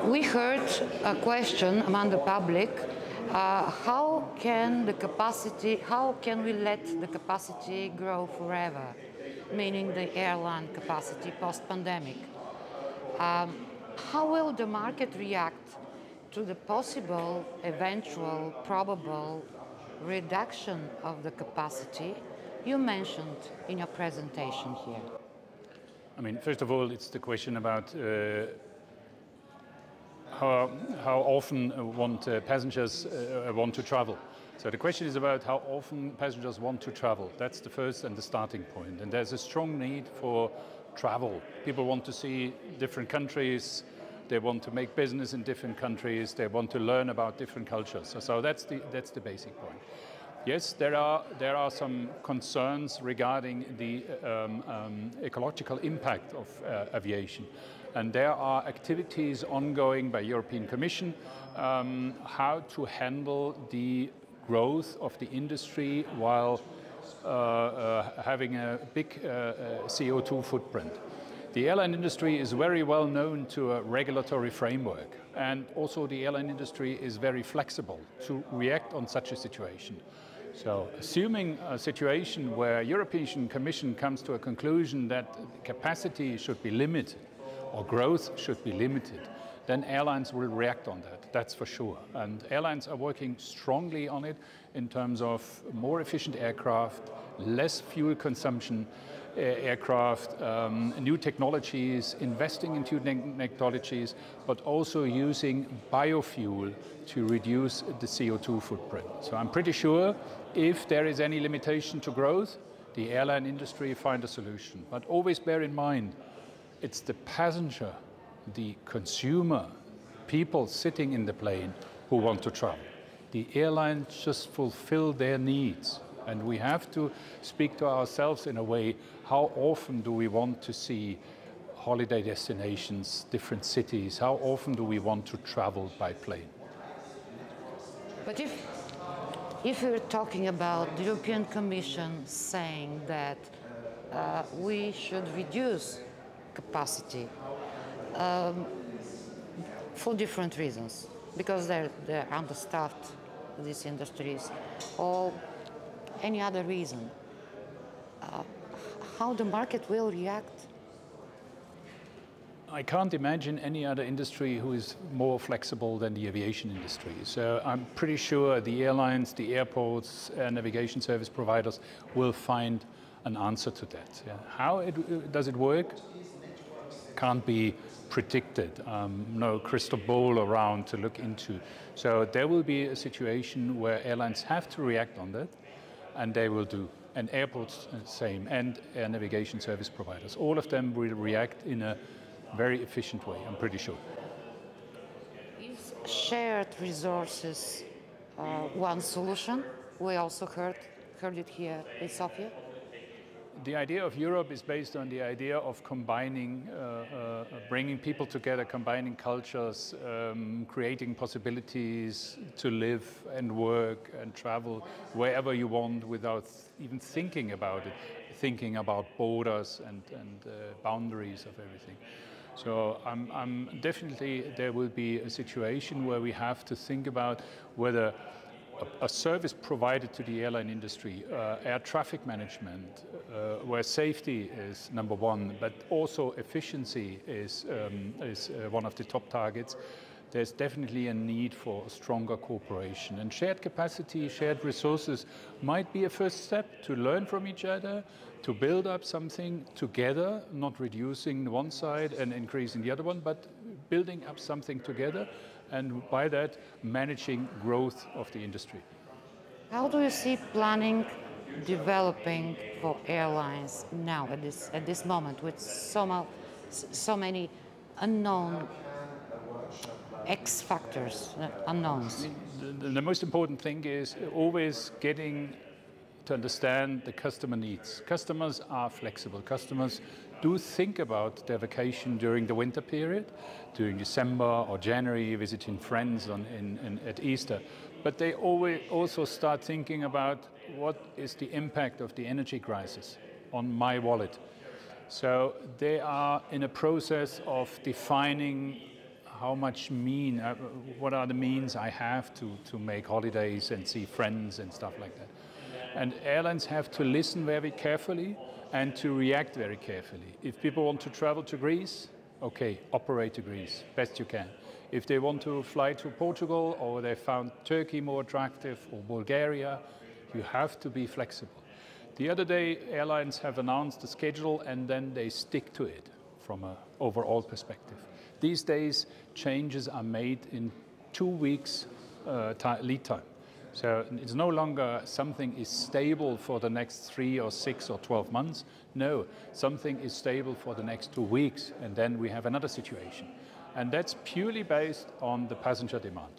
We heard a question among the public, how can we let the capacity grow forever, meaning the airline capacity post-pandemic? How will the market react to the possible, eventual, probable reduction of the capacity you mentioned in your presentation here? I mean, first of all, it's the question about how often passengers want to travel. So the question is about how often passengers want to travel. That's the first and the starting point. And there's a strong need for travel. People want to see different countries. They want to make business in different countries. They want to learn about different cultures. So that's the basic point. Yes, there are some concerns regarding the ecological impact of aviation. And there are activities ongoing by European Commission how to handle the growth of the industry while having a big CO2 footprint. The airline industry is very well known to a regulatory framework, and also the airline industry is very flexible to react on such a situation. So assuming a situation where European Commission comes to a conclusion that capacity should be limited or growth should be limited, then airlines will react on that, that's for sure. And airlines are working strongly on it in terms of more efficient aircraft, less fuel consumption aircraft, new technologies, investing into technologies, but also using biofuel to reduce the CO2 footprint. So I'm pretty sure if there is any limitation to growth, the airline industry find a solution. But always bear in mind, it's the passenger, the consumer, people sitting in the plane who want to travel. The airlines just fulfill their needs. And we have to speak to ourselves in a way, how often do we want to see holiday destinations, different cities? How often do we want to travel by plane? But if we're talking about the European Commission saying that we should reduce capacity for different reasons, because they're understaffed, these industries, or any other reason, how the market will react? I can't imagine any other industry who is more flexible than the aviation industry. So I'm pretty sure the airlines, the airports, navigation service providers will find an answer to that. Yeah. How does it work? Can't be predicted. No crystal ball around to look into. So there will be a situation where airlines have to react on that, and they will do. And airports, the same, and air navigation service providers. All of them will react in a very efficient way, I'm pretty sure. Is shared resources one solution? We also heard it here in Sofia. The idea of Europe is based on the idea of combining, bringing people together, combining cultures, creating possibilities to live and work and travel wherever you want without even thinking about it, thinking about borders and boundaries of everything. So I'm definitely there will be a situation where we have to think about whether a service provided to the airline industry, air traffic management, where safety is number one, but also efficiency is one of the top targets. There's definitely a need for a stronger cooperation. And shared capacity, shared resources might be a first step to learn from each other, to build up something together, not reducing one side and increasing the other one, but building up something together, and by that, managing growth of the industry. How do you see planning developing for airlines now at this moment with so many unknown X factors, unknowns? The most important thing is always getting to understand the customer needs. Customers are flexible. Customers do think about their vacation during the winter period, during December or January, visiting friends at Easter. But they always also start thinking about what is the impact of the energy crisis on my wallet. So they are in a process of defining how much what are the means I have to make holidays and see friends and stuff like that. And airlines have to listen very carefully and to react very carefully. If people want to travel to Greece, okay, operate to Greece, best you can. If they want to fly to Portugal or they found Turkey more attractive or Bulgaria, you have to be flexible. The other day, airlines have announced the schedule and then they stick to it from an overall perspective. These days, changes are made in 2 weeks lead time. So it's no longer something is stable for the next 3 or 6 or 12 months. No, something is stable for the next 2 weeks, and then we have another situation. And that's purely based on the passenger demand.